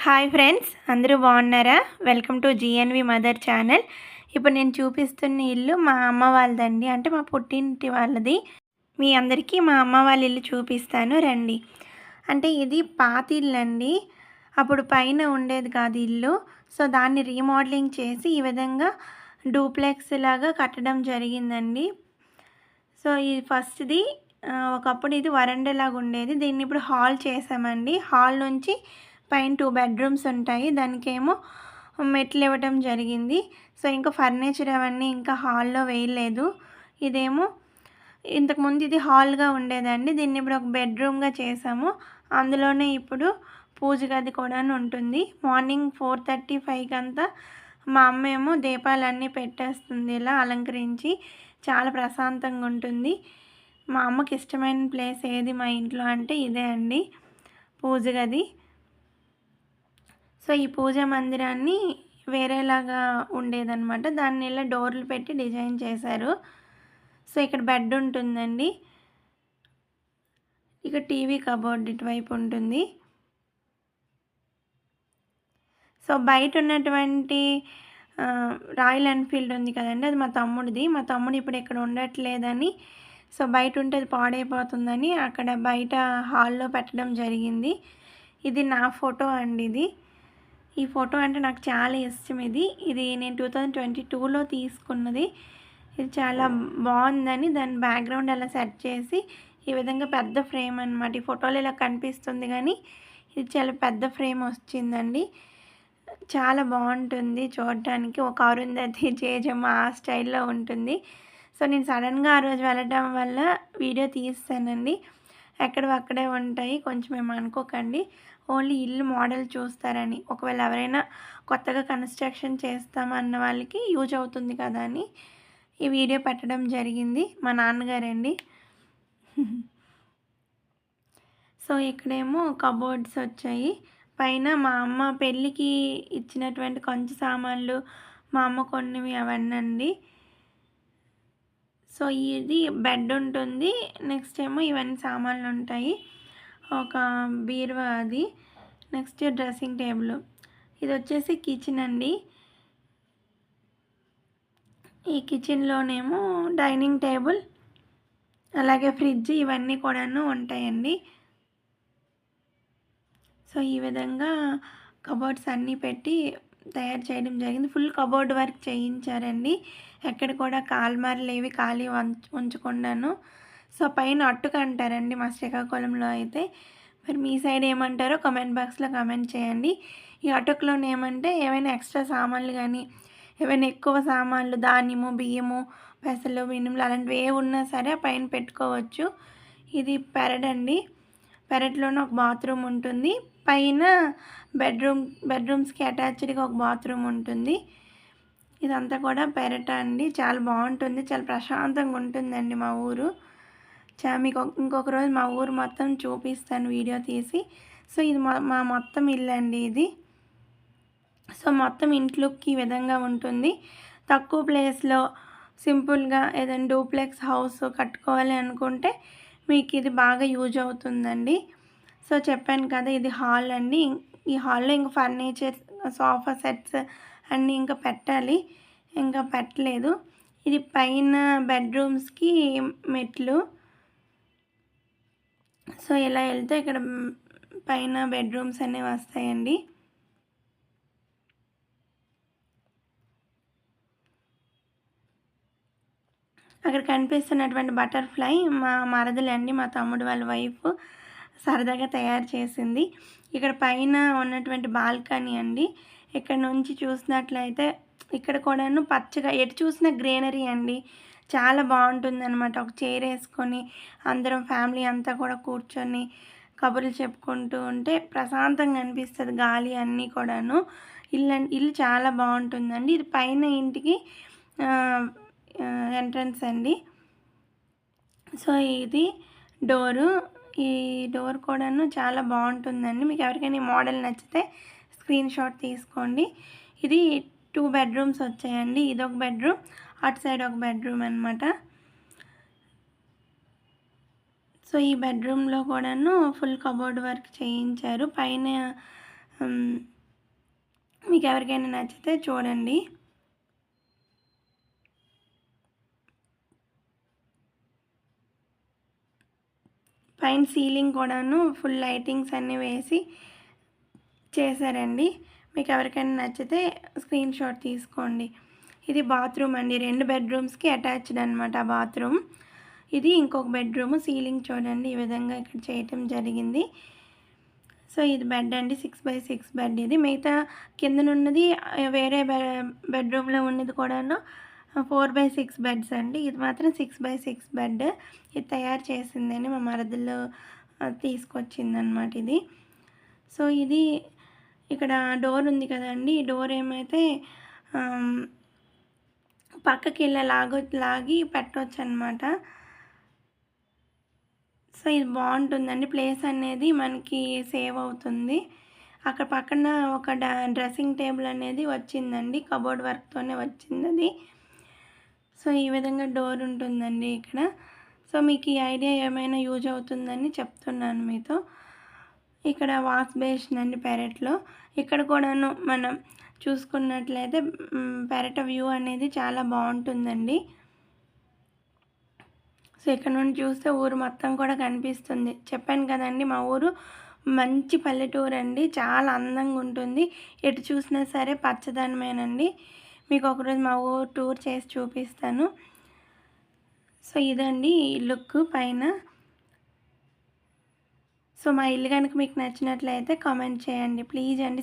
Hi friends, అందరూ బాగున్నారా? Welcome to GNV mother channel. ఇప్పుడు నేను చూపిస్తున్న ఇల్లు మా అమ్మ వాళ్ళదండి, అంటే మా పుట్టింటి వాళ్ళది. మీ అందరికీ మా అమ్మ వాళ్ళ ఇల్లు చూపిస్తాను రండి. అంటే ఇది పాత ఇల్లు అండి. అప్పుడు పైన ఉండేది కాదు ఇల్లు. సో దాన్ని రీమోడలింగ్ చేసి ఈ విధంగా డూప్లెక్స్ లాగా కట్టడం జరిగిందండి. సో ఈ ఫస్ట్ది ఒకప్పుడు ఇది వరండాలాగా ఉండేది. దీన్ని ఇప్పుడు హాల్ చేసామండి. హాల్ నుంచి పైన 2 బెడ్రూమ్స్ ఉంటాయి. దానికేమో మెట్లు ఇవ్వటం జరిగింది. సో ఇంకా ఫర్నిచర్ అవన్నీ ఇంకా హాల్లో వేయలేదు. ఇదేమో ఇంతకుముందు ఇది హాల్గా ఉండేదండి. దీన్ని ఇప్పుడు ఒక బెడ్రూమ్గా చేసాము. అందులోనే ఇప్పుడు పూజ గది కూడా ఉంటుంది. మార్నింగ్ 4:30-5 అంతా మా అమ్మ ఏమో దీపాలన్నీ పెట్టేస్తుంది, ఇలా అలంకరించి. చాలా ప్రశాంతంగా ఉంటుంది. మా అమ్మకి ఇష్టమైన ప్లేస్ ఏది మా ఇంట్లో అంటే ఇదే అండి, పూజ గది. సో ఈ పూజా మందిరాన్ని వేరేలాగా ఉండేదన్నమాట. దాన్ని ఇలా డోర్లు పెట్టి డిజైన్ చేశారు. సో ఇక్కడ బెడ్ ఉంటుందండి. ఇక టీవీ కబోర్డ్ ఇటువైపు ఉంటుంది. సో బయట ఉన్నటువంటి రాయల్ ఎన్ఫీల్డ్ ఉంది కదండి, అది మా తమ్ముడిది. మా తమ్ముడు ఇప్పుడు ఇక్కడ ఉండట్లేదని, సో బయట ఉంటే అది పాడైపోతుందని అక్కడ బయట హాల్లో పెట్టడం జరిగింది. ఇది నా ఫోటో అండి. ఈ ఫోటో అంటే నాకు చాలా ఇష్టం. ఇది నేను 2022లో తీసుకున్నది. ఇది చాలా బాగుందని దాని బ్యాక్గ్రౌండ్ అలా సెట్ చేసి ఈ విధంగా పెద్ద ఫ్రేమ్ అనమాట. ఈ ఫోటోలో ఇలా కనిపిస్తుంది కానీ ఇది చాలా పెద్ద ఫ్రేమ్ వచ్చిందండి. చాలా బాగుంటుంది చూడటానికి. ఒక అరుంధతి, జేజమ్మ ఆ స్టైల్లో ఉంటుంది. సో నేను సడన్గా ఆ రోజు వెళ్ళడం వల్ల వీడియో తీస్తానండి. ఎక్కడవి అక్కడే ఉంటాయి, కొంచెం ఏమనుకోకండి. ఓన్లీ ఇల్లు మోడల్ చూస్తారని, ఒకవేళ ఎవరైనా కొత్తగా కన్స్ట్రక్షన్ చేస్తామన్న వాళ్ళకి యూజ్ అవుతుంది కదా అని ఈ వీడియో పెట్టడం జరిగింది. మా నాన్నగారండి. సో ఇక్కడేమో కబోర్డ్స్ వచ్చాయి. పైన మా అమ్మ పెళ్ళికి ఇచ్చినటువంటి కొంచెం సామాన్లు, మా అమ్మ కొన్నివి అవన్నీ. సో ఇది బెడ్ ఉంటుంది. నెక్స్ట్ ఏమో ఇవన్నీ సామాన్లు ఉంటాయి. ఒక బీరువా అది. Next dressing table. ఇది వచ్చేసి కిచెన్ అండి. ఈ కిచెన్లోనేమో డైనింగ్ టేబుల్, అలాగే ఫ్రిడ్జ్ ఇవన్నీ కూడాను ఉంటాయండి. సో ఈ విధంగా కబోర్డ్స్ అన్నీ పెట్టి తయారు చేయడం జరిగింది. ఫుల్ కబోర్డ్ వర్క్ చేయించారండి. ఎక్కడ కూడా కాల్మార్లు ఏవి ఖాళీ ఉంచకుండాను. సో పైన అట్టుక అంటారండి మా శ్రీకాకుళంలో అయితే. మరి మీ సైడ్ ఏమంటారో కామెంట్ బాక్స్లో కామెంట్ చేయండి. ఈ అటుకలోనే ఏమంటే ఏవైనా ఎక్స్ట్రా సామాన్లు కానీ, ఏవైనా ఎక్కువ సామాన్లు, ధాన్యము, బియ్యము, పెసలు, మినుములు అలాంటివి ఏ ఉన్నా సరే పైన పెట్టుకోవచ్చు. ఇది పెరడండి. పెరట్లోనే ఒక బాత్రూమ్ ఉంటుంది. పైన బెడ్రూమ్స్కి అటాచ్డ్గా ఒక బాత్రూమ్ ఉంటుంది. ఇదంతా కూడా పెరట అండి. చాలా బాగుంటుంది, చాలా ప్రశాంతంగా ఉంటుందండి మా ఊరు. మీకు ఇంకొక రోజు మా ఊరు మొత్తం చూపిస్తాను వీడియో తీసి. సో ఇది మా మొత్తం ఇల్లు అండి ఇది. సో మొత్తం ఇంట్లోకి ఈ విధంగా ఉంటుంది. తక్కువ ప్లేస్లో సింపుల్గా ఏదైనా డూప్లెక్స్ హౌస్ కట్టుకోవాలి అనుకుంటే మీకు ఇది బాగా యూజ్ అవుతుందండి. సో చెప్పాను కదా, ఇది హాల్ అండి. ఈ హాల్లో ఇంకా ఫర్నిచర్, సోఫా సెట్స్ అన్నీ ఇంకా పెట్టాలి, ఇంకా పెట్టలేదు. ఇది పైన బెడ్రూమ్స్కి మెట్లు. సో ఇలా వెళ్తే ఇక్కడ పైన బెడ్రూమ్స్ అనేవి వస్తాయండి. అక్కడ కనిపిస్తున్నటువంటి బటర్ఫ్లై మా మరదలండి, మా తమ్ముడు వాళ్ళ వైఫ్ సరదాగా తయారు చేసింది. ఇక్కడ పైన ఉన్నటువంటి బాల్కనీ అండి. ఇక్కడ నుంచి చూసినట్లయితే ఇక్కడ కూడాను పచ్చగా ఎటు చూసిన గ్రీనరీ అండి. చాలా బాగుంటుందన్నమాట. ఒక చైర్ వేసుకొని అందరం ఫ్యామిలీ అంతా కూడా కూర్చొని కబుర్లు చెప్పుకుంటూ ఉంటే ప్రశాంతంగా అనిపిస్తుంది. గాలి అన్నీ కూడాను. ఇల్లు చాలా బాగుంటుందండి. ఇది పైన ఇంటికి ఎంట్రన్స్ అండి. సో ఇది డోరు. ఈ డోర్ కూడాను చాలా బాగుంటుందండి. మీకు ఎవరికైనా ఈ మోడల్ నచ్చితే స్క్రీన్ షాట్ తీసుకోండి. ఇది 2 బెడ్రూమ్స్ వచ్చాయండి. ఇదొక బెడ్రూమ్, అటు సైడ్ ఒక బెడ్రూమ్ అనమాట. సో ఈ బెడ్రూమ్లో కూడాను ఫుల్ కబోర్డ్ వర్క్ చేయించారు. పైన మీకు ఎవరికైనా నచ్చితే చూడండి. పైన సీలింగ్ కూడాను ఫుల్ లైటింగ్స్ అన్నీ వేసి చేశారండి. మీకు ఎవరికైనా నచ్చితే స్క్రీన్ షాట్ తీసుకోండి. ఇది బాత్రూమ్ అండి. 2 బెడ్‌రూమ్స్‌కి అటాచ్డ్ అనమాట ఆ బాత్రూమ్. ఇది ఇంకొక బెడ్‌రూమ్. సీలింగ్ చూడండి ఈ విధంగా ఇక్కడ చేయటం జరిగింది. సో, ఇది బెడ్ అండి. 6x6 బెడ్ ఇది. మిగతా కిందనున్నది వేరే బెడ్‌రూమ్‌లో ఉన్నది కూడాను 4x6 బెడ్స్ అండి. ఇది మాత్రం 6x6 బెడ్. ఇది తయారు చేసిందని మా మరదలు తీసుకొచ్చిందనమాట ఇది. సో, ఇది ఇక్కడ డోర్ ఉంది కదండీ! ఈ డోర్ ఏమైతే ఆహ్, పక్కకి ఇలా లాగి పెట్టొచ్చనమాట. సో, ఇది బావుంటుందండి. ప్లేస్ అనేది మనకి సేవ్ అవుతుంది. అక్కడ పక్కన ఒక డ్రెస్సింగ్ టేబుల్ అనేది వచ్చిందండి. కబోర్డ్ వర్క్‌తోనే వచ్చిందది. సో, ఈ విధంగా డోర్ ఉంటుందండి ఇక్కడ. సో, మీకు ఈ ఐడియా ఏమైనా యూజ్ అవుతుందని చెప్తున్నాను మీతో. ఇక్కడ వాష్ బేసిన్ అండి పెరట్లో. ఇక్కడ కూడాను మనం చూసుకున్నట్లయితే పెరట వ్యూ అనేది చాలా బావుంటుందండి. సో, ఇక్కడ నుండి చూస్తే ఊరు మొత్తం కూడా కనిపిస్తుంది. చెప్పాను కదండీ! మా ఊరు మంచి పల్లెటూరండి. చాలా అందంగా ఉంటుంది. ఎటు చూసినా సరే పచ్చదనమేనండి. మీకు ఒకరోజు మా ఊరు టూర్ చేసి చూపిస్తాను. సో, ఇదండి ఈ లుక్ పైన. సో, మా ఇల్లు గనుక మీకు నచ్చినట్లయితే కామెంట్ చేయండి. ప్లీజ్ అండి